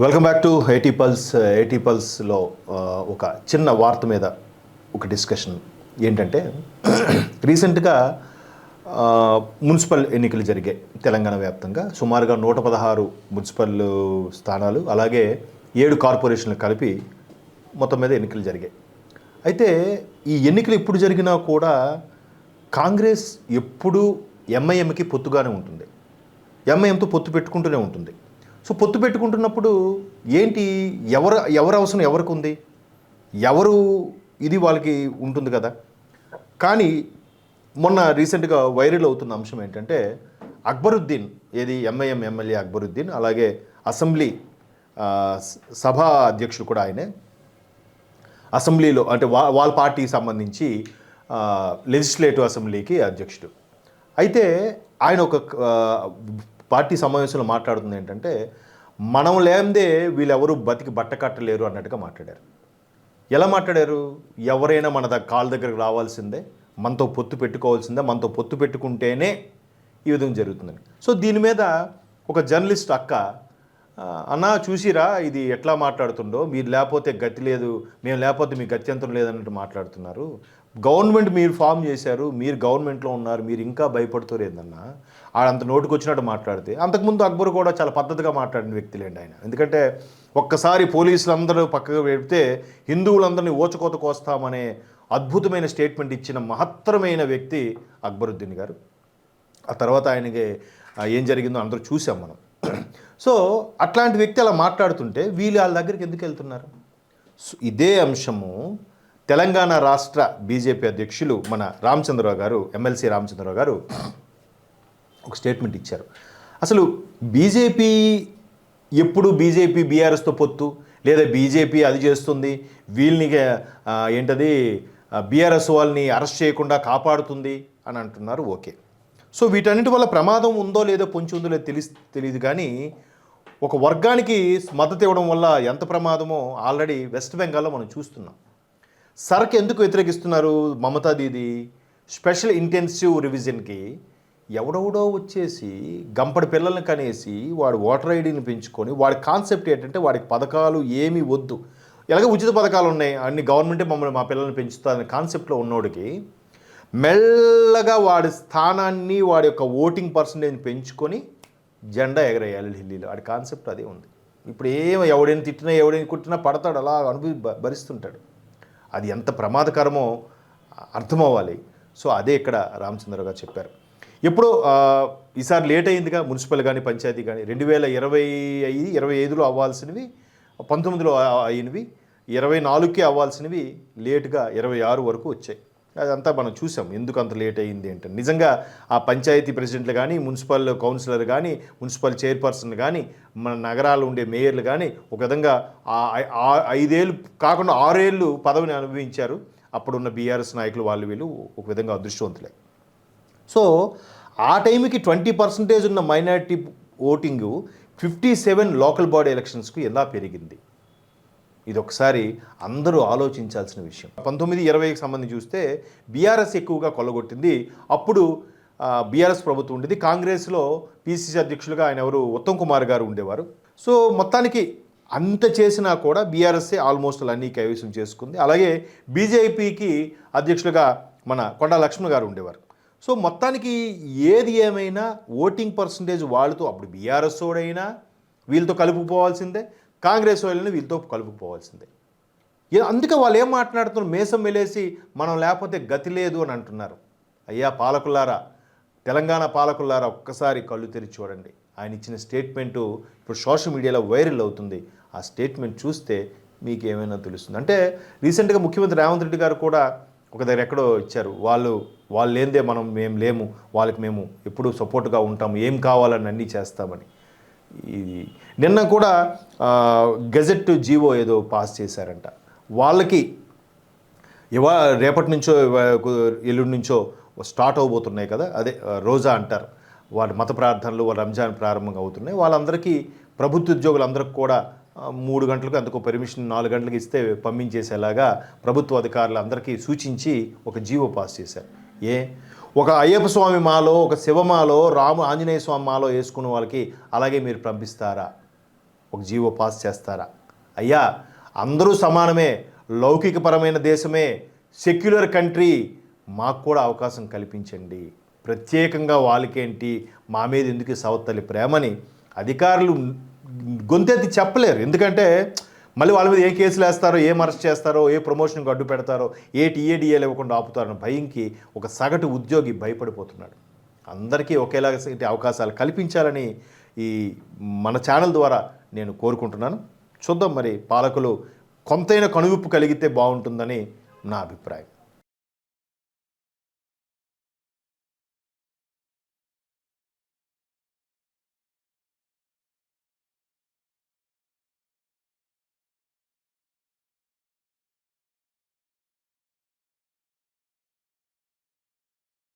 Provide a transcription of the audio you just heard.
Welcome back to eighty pulse. Eighty పల్స్లో ఒక చిన్న వార్త మీద ఒక డిస్కషన్ ఏంటంటే రీసెంట్గా మున్సిపల్ ఎన్నికలు జరిగాయి తెలంగాణ వ్యాప్తంగా. సుమారుగా 116 మున్సిపల్ స్థానాలు, అలాగే 7 కార్పొరేషన్లు కలిపి మొత్తం మీద ఎన్నికలు జరిగాయి. అయితే ఈ ఎన్నికలు ఎప్పుడు జరిగినా కూడా కాంగ్రెస్ ఎప్పుడూ ఎంఐఎంకి పొత్తుగానే ఉంటుంది, ఎంఐఎంతో పొత్తు పెట్టుకుంటూనే ఉంటుంది. సో పొత్తు పెట్టుకుంటున్నప్పుడు ఏంటి, ఎవరు అవసరం ఎవరికి ఉంది, ఎవరు ఇది వాళ్ళకి ఉంటుంది కదా. కానీ మొన్న రీసెంట్గా వైరల్ అవుతున్న అంశం ఏంటంటే అక్బరుద్దీన్, ఏది ఎంఐఎం ఎమ్మెల్యే అక్బరుద్దీన్, అలాగే అసెంబ్లీ సభా అధ్యక్షుడు కూడా ఆయనే, అసెంబ్లీలో అంటే వాళ్ళ పార్టీకి సంబంధించి లెజిస్లేటివ్ అసెంబ్లీకి అధ్యక్షుడు. అయితే ఆయన ఒక పార్టీ సమావేశంలో మాట్లాడుతుంది ఏంటంటే, మనం లేనిదే వీళ్ళెవరూ బతికి బట్ట కట్టలేరు అన్నట్టుగా మాట్లాడారు. ఎలా మాట్లాడారు, ఎవరైనా మన కాళ్ళ దగ్గరకు రావాల్సిందే, మనతో పొత్తు పెట్టుకోవాల్సిందే, మనతో పొత్తు పెట్టుకుంటేనే ఈ విధంగా జరుగుతుందని. సో దీని మీద ఒక జర్నలిస్ట్ అక్క, అన్న చూసిరా ఇది ఎట్లా మాట్లాడుతుండో, మీరు లేకపోతే గతి లేదు, మేము లేకపోతే మీ గత్యంతరం లేదన్నట్టు మాట్లాడుతున్నారు, గవర్నమెంట్ మీరు ఫామ్ చేశారు, మీరు గవర్నమెంట్లో ఉన్నారు, మీరు ఇంకా భయపడుతారు ఏందన్నా, ఆడంత నోటుకు వచ్చినట్టు మాట్లాడితే. అంతకుముందు అక్బర్ కూడా చాలా పద్ధతిగా మాట్లాడిన వ్యక్తులేండి ఆయన. ఎందుకంటే ఒక్కసారి పోలీసులందరూ పక్కగా పెడితే హిందువులందరినీ ఓచకోత కోస్తామనే అద్భుతమైన స్టేట్మెంట్ ఇచ్చిన మహత్తరమైన వ్యక్తి అక్బరుద్దీన్ గారు. ఆ తర్వాత ఆయనకి ఏం జరిగిందో అందరూ చూసాం మనం. సో అట్లాంటి వ్యక్తి అలా మాట్లాడుతుంటే వీళ్ళు వాళ్ళ దగ్గరికి ఎందుకు వెళ్తున్నారు? ఇదే అంశము తెలంగాణ రాష్ట్ర బీజేపీ అధ్యక్షులు మన రామచంద్రరావు గారు, ఎమ్మెల్సీ రామచంద్రరావు గారు ఒక స్టేట్మెంట్ ఇచ్చారు. అసలు బీజేపీ ఎప్పుడు బీఆర్ఎస్తో పొత్తు, లేదా బీజేపీ అది చేస్తుంది, వీళ్ళని ఏంటది బీఆర్ఎస్ వాళ్ళని అరెస్ట్ చేయకుండా కాపాడుతుంది అని అంటున్నారు. ఓకే, సో వీటన్నిటి వల్ల ప్రమాదం ఉందో లేదో పొంచి ఉందో లేదో తెలియదు. కానీ ఒక వర్గానికి మద్దతు ఇవ్వడం వల్ల ఎంత ప్రమాదమో ఆల్రెడీ వెస్ట్ బెంగాల్లో మనం చూస్తున్నాం. సర్కి ఎందుకు వ్యతిరేకిస్తున్నారు మమతా దీది? స్పెషల్ ఇంటెన్సివ్ రివిజన్కి ఎవడెవడో వచ్చేసి గంపడి పిల్లల్ని కనేసి వాడు ఓటర్ ఐడిని పెంచుకొని, వాడి కాన్సెప్ట్ ఏంటంటే వాడికి పథకాలు ఏమీ వద్దు, ఎలాగ ఉచిత పథకాలు ఉన్నాయి అన్ని గవర్నమెంటే మా పిల్లల్ని పెంచుతారనే కాన్సెప్ట్లో ఉన్నోడికి మెల్లగా వాడి స్థానాన్ని, వాడి యొక్క ఓటింగ్ పర్సంటేజ్ పెంచుకొని జెండా ఎగరేయాలి ఢిల్లీలో. వాడి కాన్సెప్ట్ అదే ఉంది. ఇప్పుడు ఎవడైనా తిట్టినా ఎవడైనా కుట్టినా పడతాడు, అలా భరిస్తుంటాడు. అది ఎంత ప్రమాదకరమో అర్థమవ్వాలి. సో అదే ఇక్కడ రామచంద్ర గారు చెప్పారు. ఎప్పుడో ఈసారి లేట్ అయిందిగా, మున్సిపల్ కానీ పంచాయతీ కానీ 2025లో అవ్వాల్సినవి 19లో అయినవి, 24కే అవ్వాల్సినవి లేటుగా 26 వరకు వచ్చాయి. అదంతా మనం చూసాం ఎందుకు అంత లేట్ అయ్యింది అంటే. నిజంగా ఆ పంచాయతీ ప్రెసిడెంట్లు కానీ, మున్సిపల్ కౌన్సిలర్ కానీ, మున్సిపల్ చైర్పర్సన్ కానీ, మన నగరాలు ఉండే మేయర్లు కానీ ఒక విధంగా 5 ఏళ్ళు కాకుండా 6 ఏళ్ళు పదవిని అనుభవించారు అప్పుడున్న బీఆర్ఎస్ నాయకులు. వీళ్ళు ఒక విధంగా అదృష్టవంతులే. సో ఆ టైంకి 20% ఉన్న మైనారిటీ ఓటింగు 57 లోకల్ బాడీ ఎలక్షన్స్కు ఎలా పెరిగింది? ఇది ఒకసారి అందరూ ఆలోచించాల్సిన విషయం. 19-20కి సంబంధించి చూస్తే బీఆర్ఎస్ ఎక్కువగా కొల్లగొట్టింది. అప్పుడు బీఆర్ఎస్ ప్రభుత్వం ఉండేది. కాంగ్రెస్లో పీసీసీ అధ్యక్షులుగా ఆయన ఎవరు, ఉత్తమ్ కుమార్ గారు ఉండేవారు. సో మొత్తానికి అంత చేసినా కూడా బీఆర్ఎస్ఏ ఆల్మోస్ట్ అన్నీ కైవసం చేసుకుంది. అలాగే బీజేపీకి అధ్యక్షులుగా మన కొండా లక్ష్మణ్ గారు ఉండేవారు. సో మొత్తానికి ఏది ఏమైనా ఓటింగ్ పర్సంటేజ్ వాళ్ళతో, అప్పుడు బీఆర్ఎస్ వాడైనా వీళ్ళతో కలుపుకుపోవాల్సిందే, కాంగ్రెస్ వాళ్ళని వీళ్ళతో కలుపుకుపోవాల్సిందే. అందుకే వాళ్ళు ఏం మాట్లాడుతున్నారు, మేసం వెలేసి మనం లేకపోతే గతి లేదు అని అంటున్నారు. అయ్యా పాలకులారా, తెలంగాణ పాలకులారా, ఒక్కసారి కళ్ళు తెరిచి చూడండి. ఆయన ఇచ్చిన స్టేట్మెంటు ఇప్పుడు సోషల్ మీడియాలో వైరల్ అవుతుంది. ఆ స్టేట్మెంట్ చూస్తే మీకు ఏమైనా తెలుస్తుంది. అంటే రీసెంట్గా ముఖ్యమంత్రి రేవంత్ రెడ్డి గారు కూడా ఒక దగ్గర ఎక్కడో ఇచ్చారు, వాళ్ళు లేనిదే మేము లేము, వాళ్ళకి మేము ఎప్పుడూ సపోర్ట్గా ఉంటాము, ఏం కావాలని అన్నీ చేస్తామని. ఇది నిన్న కూడా గెజెట్ జీవో ఏదో పాస్ చేశారంట. వాళ్ళకి రేపటి నుంచో ఎల్లుండి నుంచో స్టార్ట్ అవబోతున్నాయి కదా, అదే రోజా అంటారు, వాళ్ళ మత ప్రార్థనలు, వాళ్ళ రంజాన్ ప్రారంభంగా అవుతున్నాయి. వాళ్ళందరికీ ప్రభుత్వ ఉద్యోగులందరికీ కూడా 3 గంటలకు అందుకో పర్మిషన్ 4 గంటలకు ఇస్తే పంపించేసేలాగా ప్రభుత్వ అధికారులు అందరికీ సూచించి ఒక జీవో పాస్ చేశారు. ఒక అయ్యప్ప స్వామి మాలో, ఒక శివమాలో, ఆంజనేయ స్వామి మాలో వేసుకున్న వాళ్ళకి అలాగే మీరు పంపిస్తారా? ఒక జీవో పాస్ చేస్తారా? అయ్యా అందరూ సమానమే, లౌకికపరమైన దేశమే, సెక్యులర్ కంట్రీ, మాకు కూడా అవకాశం కల్పించండి, ప్రత్యేకంగా వాళ్ళకేంటి, మా మీద ఎందుకు సవత్తలి ప్రేమని అధికారులు గొంతెత్తి చెప్పలేరు. ఎందుకంటే మళ్ళీ వాళ్ళ మీద ఏ కేసులు వేస్తారో, ఏం అరెస్ట్ చేస్తారో, ఏ ప్రమోషన్కి అడ్డు పెడతారో, ఏ టీఏడిఏలు ఇవ్వకుండా ఆపుతారని భయంకి ఒక సగటు ఉద్యోగి భయపడిపోతున్నాడు. అందరికీ ఒకేలాగా అవకాశాలు కల్పించాలని ఈ మన ఛానల్ ద్వారా నేను కోరుకుంటున్నాను. చూద్దాం మరి పాలకులు కొంతైనా కనువిప్పు కలిగితే బాగుంటుందని నా అభిప్రాయం.